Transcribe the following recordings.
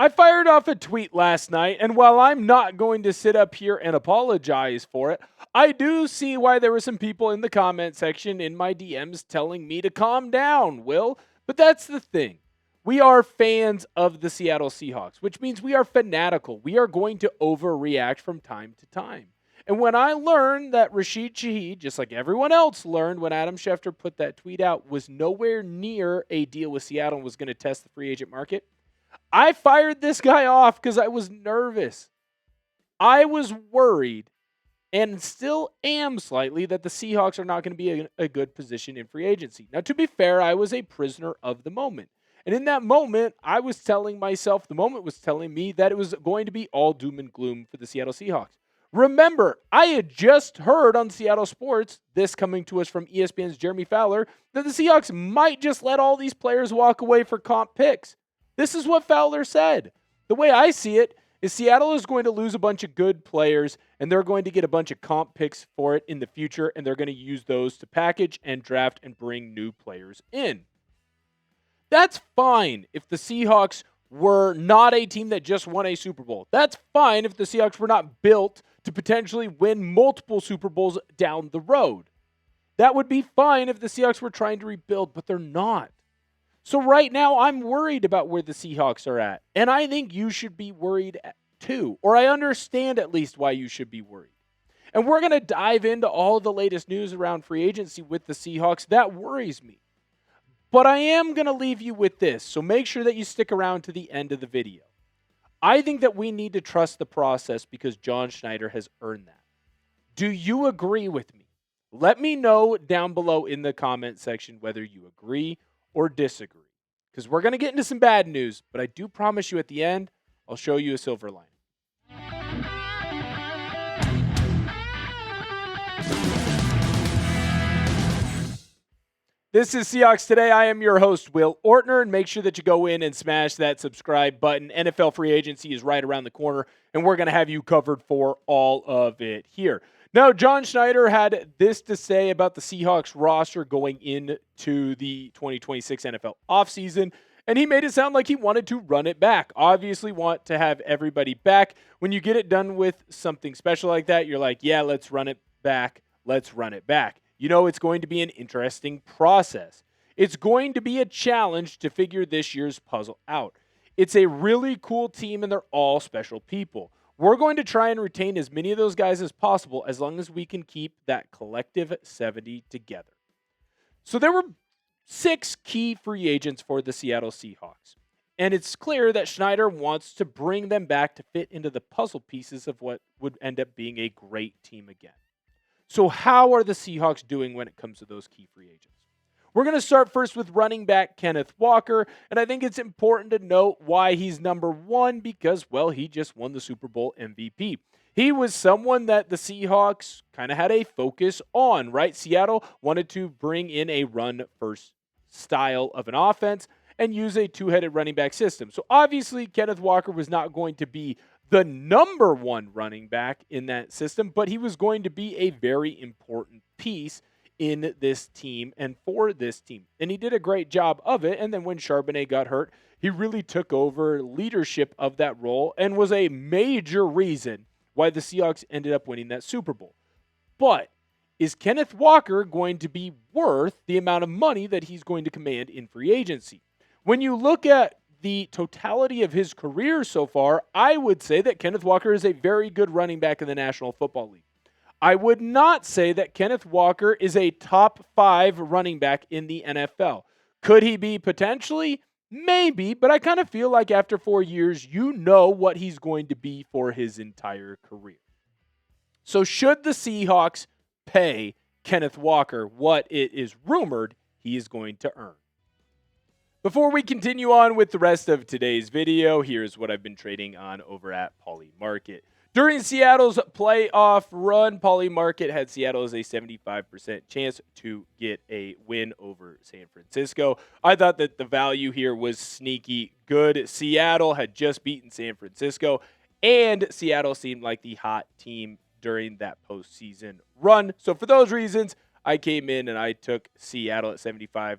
I fired off a tweet last night, and while I'm not going to sit up here and apologize for it, I do see why there were some people in the comment section in my DMs telling me to calm down, Will. But that's the thing. We are fans of the Seattle Seahawks, which means we are fanatical. We are going to overreact from time to time. And when I learned that Rasheed Shahid, just like everyone else learned when Adam Schefter put that tweet out, was nowhere near a deal with Seattle and was going to test the free agent market, I fired this guy off because I was nervous. I was worried and still am slightly that the Seahawks are not going to be in a good position in free agency. Now, to be fair, I was a prisoner of the moment. And in that moment, I was telling myself, the moment was telling me that it was going to be all doom and gloom for the Seattle Seahawks. Remember, I had just heard on Seattle Sports, this coming to us from ESPN's Jeremy Fowler, that the Seahawks might just let all these players walk away for comp picks. This is what Fowler said. The way I see it is Seattle is going to lose a bunch of good players, and they're going to get a bunch of comp picks for it in the future, and they're going to use those to package and draft and bring new players in. That's fine if the Seahawks were not a team that just won a Super Bowl. That's fine if the Seahawks were not built to potentially win multiple Super Bowls down the road. That would be fine if the Seahawks were trying to rebuild, but they're not. So right now, I'm worried about where the Seahawks are at. And I think you should be worried too. Or I understand at least why you should be worried. And we're going to dive into all the latest news around free agency with the Seahawks. That worries me. But I am going to leave you with this. So make sure that you stick around to the end of the video. I think that we need to trust the process because John Schneider has earned that. Do you agree with me? Let me know down below in the comment section whether you agree or disagree. Because we're going to get into some bad news, but I do promise you at the end, I'll show you a silver lining. This is Seahawks Today. I am your host, Will Ortner, and make sure that you go in and smash that subscribe button. NFL free agency is right around the corner, and we're going to have you covered for all of it here. Now, John Schneider had this to say about the Seahawks roster going into the 2026 NFL offseason, and he made it sound like he wanted to run it back. Obviously want to have everybody back. When you get it done with something special like that, you're like, yeah, let's run it back. Let's run it back. You know, it's going to be an interesting process. It's going to be a challenge to figure this year's puzzle out. It's a really cool team, and they're all special people. We're going to try and retain as many of those guys as possible as long as we can keep that collective 70 together. So there were 6 key free agents for the Seattle Seahawks. And it's clear that Schneider wants to bring them back to fit into the puzzle pieces of what would end up being a great team again. So how are the Seahawks doing when it comes to those key free agents? We're going to start first with running back Kenneth Walker, and I think it's important to note why he's number 1 because, well, he just won the Super Bowl MVP. He was someone that the Seahawks kind of had a focus on, right? Seattle wanted to bring in a run-first style of an offense and use a two-headed running back system. So obviously, Kenneth Walker was not going to be the number 1 running back in that system, but he was going to be a very important piece in this team and for this team. And he did a great job of it. And then when Charbonnet got hurt, he really took over leadership of that role and was a major reason why the Seahawks ended up winning that Super Bowl. But is Kenneth Walker going to be worth the amount of money that he's going to command in free agency? When you look at the totality of his career so far, I would say that Kenneth Walker is a very good running back in the National Football League. I would not say that Kenneth Walker is a top 5 running back in the NFL. Could he be potentially? Maybe, but I kind of feel like after 4 years, you know what he's going to be for his entire career. So should the Seahawks pay Kenneth Walker what it is rumored he is going to earn? Before we continue on with the rest of today's video, here's what I've been trading on over at Poly Market. During Seattle's playoff run, Poly Market had Seattle as a 75% chance to get a win over San Francisco. I thought that the value here was sneaky good. Seattle had just beaten San Francisco, and Seattle seemed like the hot team during that postseason run. So for those reasons, I came in and I took Seattle at 75%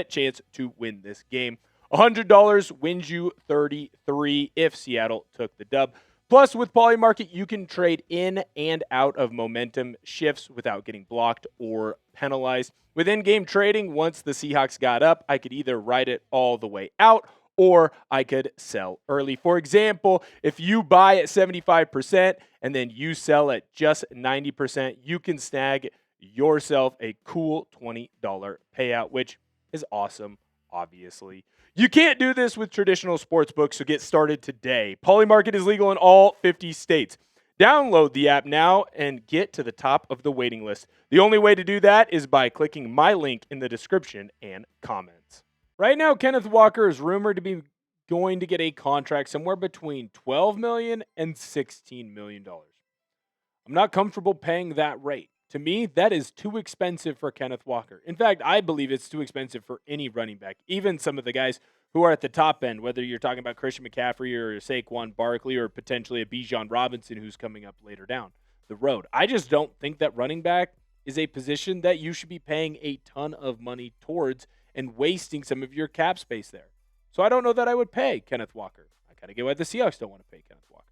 chance to win this game. $100 wins you 33 if Seattle took the dub. Plus, with Polymarket, you can trade in and out of momentum shifts without getting blocked or penalized. With in-game trading, once the Seahawks got up, I could either ride it all the way out or I could sell early. For example, if you buy at 75% and then you sell at just 90%, you can snag yourself a cool $20 payout, which is awesome, obviously. You can't do this with traditional sportsbooks, so get started today. Polymarket is legal in all 50 states. Download the app now and get to the top of the waiting list. The only way to do that is by clicking my link in the description and comments. Right now, Kenneth Walker is rumored to be going to get a contract somewhere between $12 million and $16 million. I'm not comfortable paying that rate. To me, that is too expensive for Kenneth Walker. In fact, I believe it's too expensive for any running back, even some of the guys who are at the top end, whether you're talking about Christian McCaffrey or Saquon Barkley or potentially a Bijan Robinson who's coming up later down the road. I just don't think that running back is a position that you should be paying a ton of money towards and wasting some of your cap space there. So I don't know that I would pay Kenneth Walker. I kind of get why the Seahawks don't want to pay Kenneth Walker.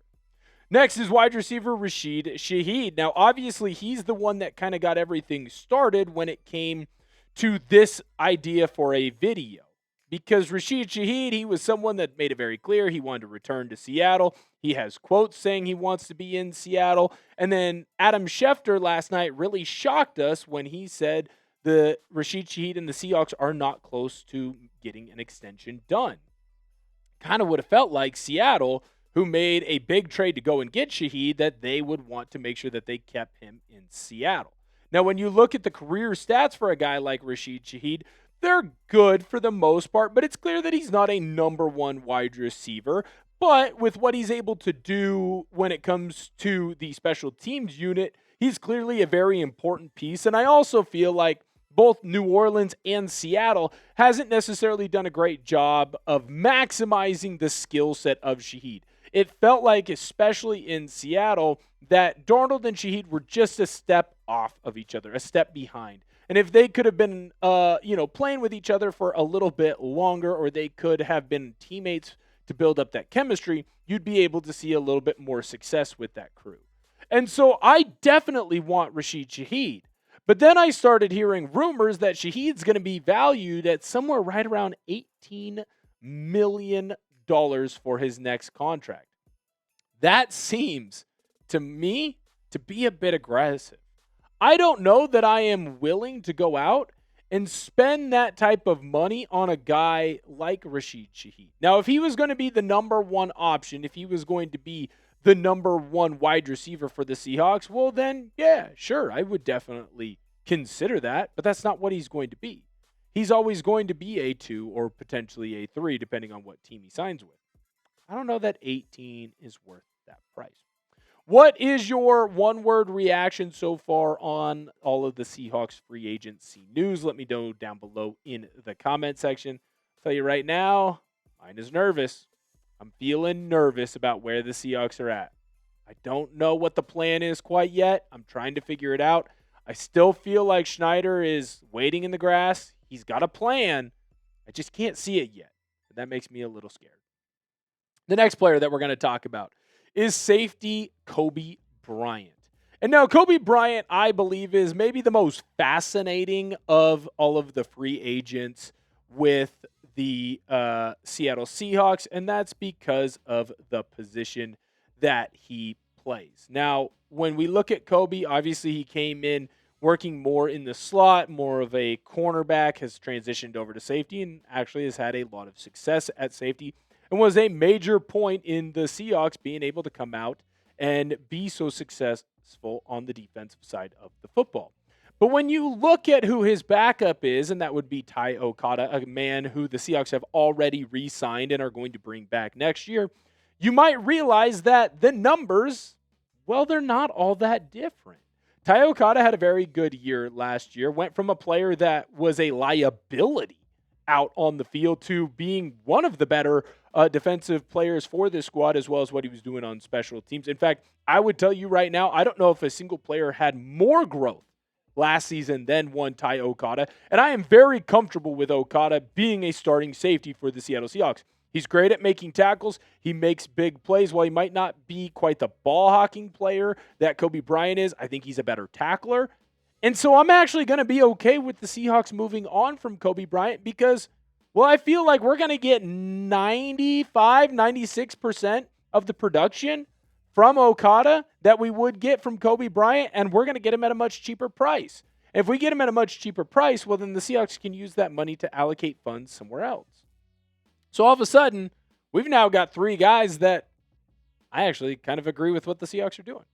Next is wide receiver Rasheed Shaheed. Now, obviously, he's the one that kind of got everything started when it came to this idea for a video. Because Rasheed Shahid, he was someone that made it very clear he wanted to return to Seattle. He has quotes saying he wants to be in Seattle. And then Adam Schefter last night really shocked us when he said the Rasheed Shahid and the Seahawks are not close to getting an extension done. Kind of would have felt like Seattle, who made a big trade to go and get Shahid, that they would want to make sure that they kept him in Seattle. Now, when you look at the career stats for a guy like Rasheed Shahid, they're good for the most part, but it's clear that he's not a number one wide receiver. But with what he's able to do when it comes to the special teams unit, he's clearly a very important piece. And I also feel like both New Orleans and Seattle hasn't necessarily done a great job of maximizing the skill set of Shahid. It felt like, especially in Seattle, that Darnold and Shahid were just a step off of each other, a step behind. And if they could have been, playing with each other for a little bit longer, or they could have been teammates to build up that chemistry, you'd be able to see a little bit more success with that crew. And so I definitely want Rasheed Shahid. But then I started hearing rumors that Shahid's going to be valued at somewhere right around $18 million for his next contract. That seems, to me, to be a bit aggressive. I don't know that I am willing to go out and spend that type of money on a guy like Rasheed Shahid. Now, if he was going to be the number one option, if he was going to be the number one wide receiver for the Seahawks, well then, yeah, sure, I would definitely consider that, but that's not what he's going to be. He's always going to be a 2 or potentially a 3, depending on what team he signs with. I don't know that 18 is worth that price. What is your one-word reaction so far on all of the Seahawks free agency news? Let me know down below in the comment section. I'll tell you right now, mine is nervous. I'm feeling nervous about where the Seahawks are at. I don't know what the plan is quite yet. I'm trying to figure it out. I still feel like Schneider is waiting in the grass. He's got a plan. I just can't see it yet. And that makes me a little scared. The next player that we're going to talk about is safety Coby Bryant. And now Coby Bryant, I believe, is maybe the most fascinating of all of the free agents with the Seattle Seahawks, and that's because of the position that he plays. Now, when we look at Coby, obviously he came in working more in the slot, more of a cornerback, has transitioned over to safety, and actually has had a lot of success at safety, and was a major point in the Seahawks being able to come out and be so successful on the defensive side of the football. But when you look at who his backup is, and that would be Ty Okata, a man who the Seahawks have already re-signed and are going to bring back next year, you might realize that the numbers, well, they're not all that different. Ty Okata had a very good year last year, went from a player that was a liability out on the field to being one of the better defensive players for this squad, as well as what he was doing on special teams. In fact, I would tell you right now, I don't know if a single player had more growth last season, then one Ty Okata. And I am very comfortable with Okata being a starting safety for the Seattle Seahawks. He's great at making tackles. He makes big plays. While he might not be quite the ball hawking player that Coby Bryant is, I think he's a better tackler. And so I'm actually going to be okay with the Seahawks moving on from Coby Bryant because, well, I feel like we're going to get 95, 96% of the production from Okata that we would get from Coby Bryant, and we're going to get him at a much cheaper price. If we get him at a much cheaper price, well, then the Seahawks can use that money to allocate funds somewhere else. So all of a sudden, we've now got three guys that I actually kind of agree with what the Seahawks are doing.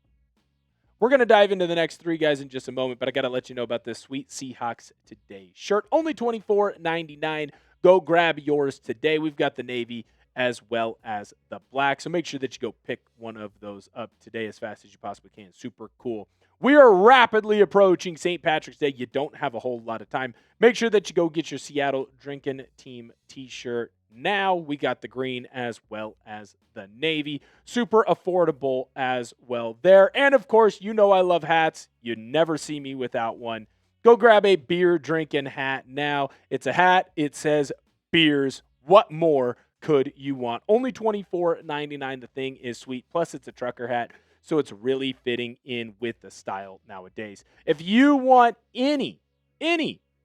We're going to dive into the next three guys in just a moment, but I got to let you know about this sweet Seahawks Today shirt. Only $24.99. Go grab yours today. We've got the navy as well as the black, so make sure that you go pick one of those up today as fast as you possibly can. Super cool. We are rapidly approaching St. Patrick's Day. You don't have a whole lot of time. Make sure that you go get your Seattle Drinking Team t-shirt now. We got the green as well as the navy. Super affordable as well there. And of course, you know I love hats. You never see me without one. Go grab a beer drinking hat now. It's a hat. It says beers. What more could you want? Only $24.99. The thing is sweet. Plus, it's a trucker hat, so it's really fitting in with the style nowadays. If you want any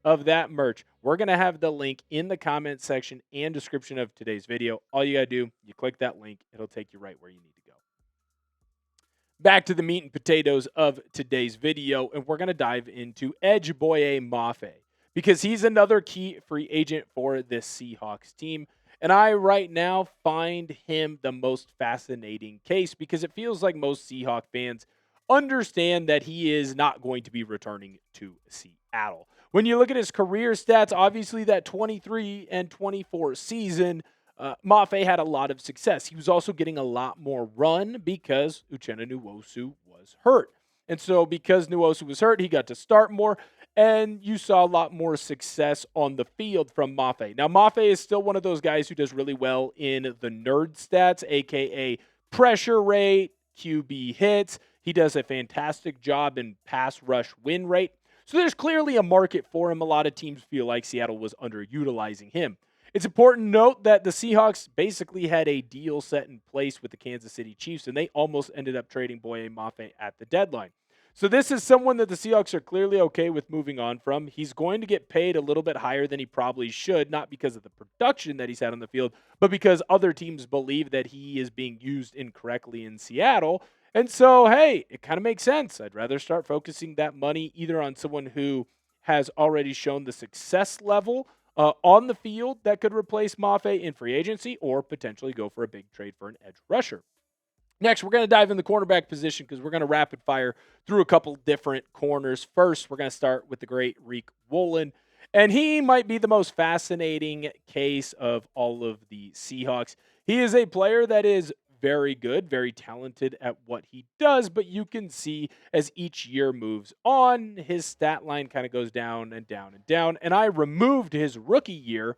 of that merch, we're going to have the link in the comment section and description of today's video. All you got to do, you click that link. It'll take you right where you need to go. Back to the meat and potatoes of today's video, and we're going to dive into Edge Boye Mafe because he's another key free agent for this Seahawks team. And I right now find him the most fascinating case because it feels like most Seahawk fans understand that he is not going to be returning to Seattle. When you look at his career stats, obviously that 23 and 24 season, Mafe had a lot of success. He was also getting a lot more run because Uchenna Nwosu was hurt. And so because Nwosu was hurt, he got to start more, and you saw a lot more success on the field from Mafe. Now, Mafe is still one of those guys who does really well in the nerd stats, a.k.a. pressure rate, QB hits. He does a fantastic job in pass rush win rate. So there's clearly a market for him. A lot of teams feel like Seattle was underutilizing him. It's important to note that the Seahawks basically had a deal set in place with the Kansas City Chiefs, and they almost ended up trading Boye Mafe at the deadline. So this is someone that the Seahawks are clearly okay with moving on from. He's going to get paid a little bit higher than he probably should, not because of the production that he's had on the field, but because other teams believe that he is being used incorrectly in Seattle. And so, hey, it kind of makes sense. I'd rather start focusing that money either on someone who has already shown the success level on the field that could replace Mafe in free agency, or potentially go for a big trade for an edge rusher. Next, we're going to dive in the cornerback position because we're going to rapid fire through a couple different corners. First, we're going to start with the great Riq Woolen, and he might be the most fascinating case of all of the Seahawks. He is a player that is very good, very talented at what he does, but you can see as each year moves on, his stat line kind of goes down and down and down. And I removed his rookie year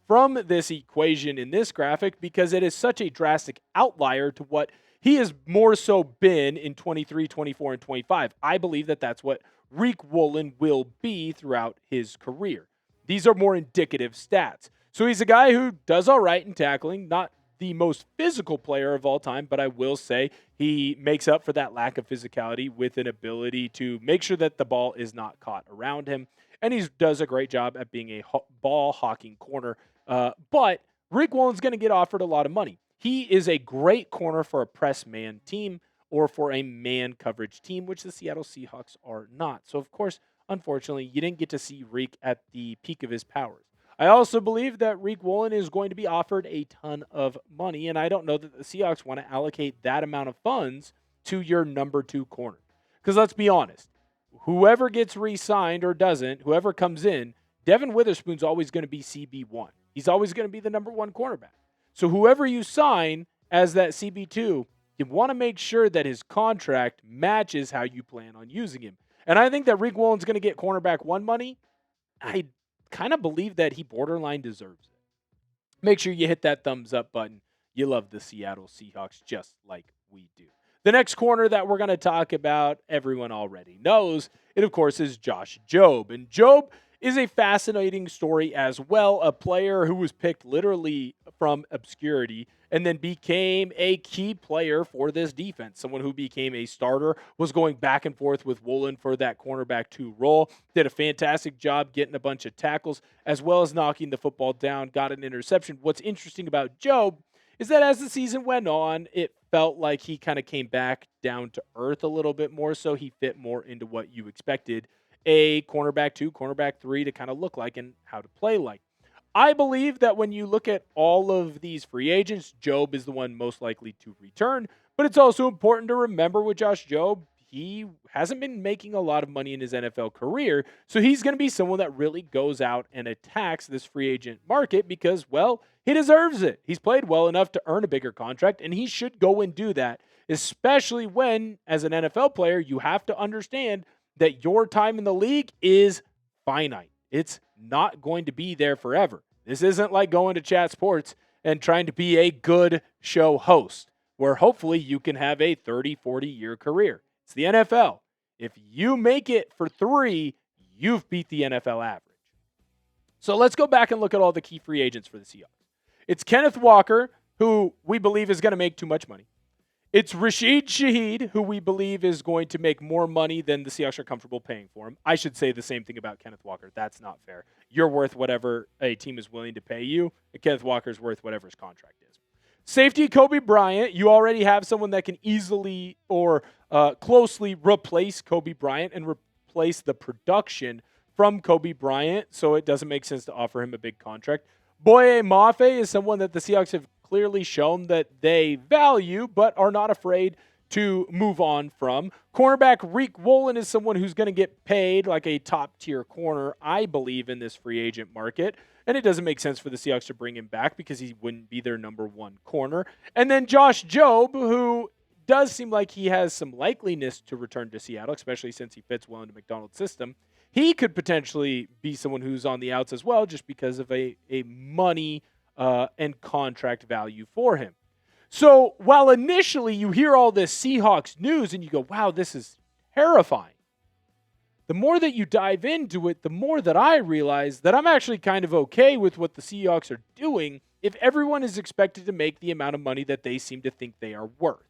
from this equation in this graphic because it is such a drastic outlier to what he has more so been in 23, 24, and 25. I believe that that's what Riq Woolen will be throughout his career. These are more indicative stats. So he's a guy who does all right in tackling, not the most physical player of all time, but I will say he makes up for that lack of physicality with an ability to make sure that the ball is not caught around him. And he does a great job at being a ball hawking corner. But Riq Woolen's going to get offered a lot of money. He is a great corner for a press man team or for a man coverage team, which the Seattle Seahawks are not. So, of course, unfortunately, you didn't get to see Riq at the peak of his powers. I also believe that Riq Woolen is going to be offered a ton of money, and I don't know that the Seahawks want to allocate that amount of funds to your number 2 corner. Because let's be honest, whoever gets re-signed or doesn't, whoever comes in, Devin Witherspoon's always going to be CB1. He's always going to be the number 1 cornerback. So whoever you sign as that CB2, you want to make sure that his contract matches how you plan on using him. And I think that Riq Woolen's going to get cornerback 1 money. I kind of believe that he borderline deserves it. Make sure you hit that thumbs up button. You love the Seattle Seahawks just like we do. The next corner that we're going to talk about, everyone already knows. It, of course, is Josh Jobe. And Jobe is a fascinating story as well. A player who was picked literally from obscurity and then became a key player for this defense. Someone who became a starter, was going back and forth with Woolen for that cornerback 2 role. Did a fantastic job getting a bunch of tackles as well as knocking the football down, got an interception. What's interesting about Jobe is that as the season went on, it felt like he kind of came back down to earth a little bit more, so he fit more into what you expected a cornerback 2, cornerback 3 to kind of look like and how to play like. I believe that when you look at all of these free agents, Jobe is the one most likely to return, but it's also important to remember with Josh Jobe, he hasn't been making a lot of money in his NFL career, so he's going to be someone that really goes out and attacks this free agent market because, well, he deserves it. He's played well enough to earn a bigger contract, and he should go and do that, especially when, as an NFL player, you have to understand that your time in the league is finite. It's not going to be there forever. This isn't like going to Chat Sports and trying to be a good show host where hopefully you can have a 30, 40-year career. It's the NFL. If you make it for 3, you've beat the NFL average. So let's go back and look at all the key free agents for the Seahawks. It's Kenneth Walker, who we believe is going to make too much money. It's Rasheed Shahid, who we believe is going to make more money than the Seahawks are comfortable paying for him. I should say the same thing about Kenneth Walker. That's not fair. You're worth whatever a team is willing to pay you, and Kenneth Walker's worth whatever his contract is. Safety, Coby Bryant. You already have someone that can easily or closely replace Coby Bryant and replace the production from Coby Bryant, so it doesn't make sense to offer him a big contract. Boye Mafe is someone that the Seahawks have clearly shown that they value but are not afraid to move on from. Cornerback Riq Woolen is someone who's going to get paid like a top-tier corner, I believe, in this free agent market. And it doesn't make sense for the Seahawks to bring him back because he wouldn't be their number 1 corner. And then Josh Jobe, who does seem like he has some likeliness to return to Seattle, especially since he fits well into McDonald's system. He could potentially be someone who's on the outs as well just because of a money and contract value for him. So while initially you hear all this Seahawks news and you go, wow, this is terrifying, the more that you dive into it, the more that I realize that I'm actually kind of okay with what the Seahawks are doing if everyone is expected to make the amount of money that they seem to think they are worth.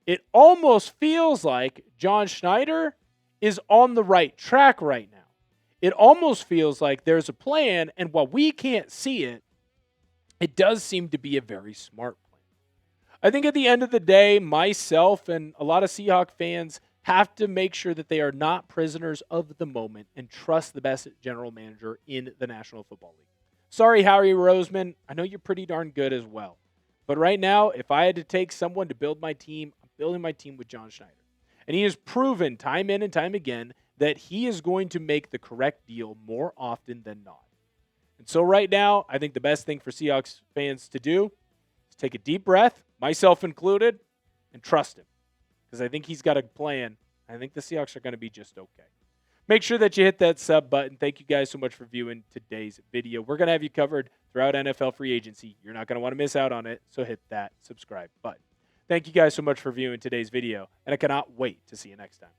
It almost feels like John Schneider is on the right track right now. It almost feels like there's a plan, and while we can't see it, it does seem to be a very smart plan. I think at the end of the day, myself and a lot of Seahawks fans have to make sure that they are not prisoners of the moment and trust the best general manager in the National Football League. Sorry, Howie Roseman. I know you're pretty darn good as well. But right now, if I had to take someone to build my team, I'm building my team with John Schneider. And he has proven time in and time again that he is going to make the correct deal more often than not. And so right now, I think the best thing for Seahawks fans to do is take a deep breath, myself included, and trust him. Because I think he's got a plan. I think the Seahawks are going to be just okay. Make sure that you hit that sub button. Thank you guys so much for viewing today's video. We're going to have you covered throughout NFL free agency. You're not going to want to miss out on it, so hit that subscribe button. Thank you guys so much for viewing today's video, and I cannot wait to see you next time.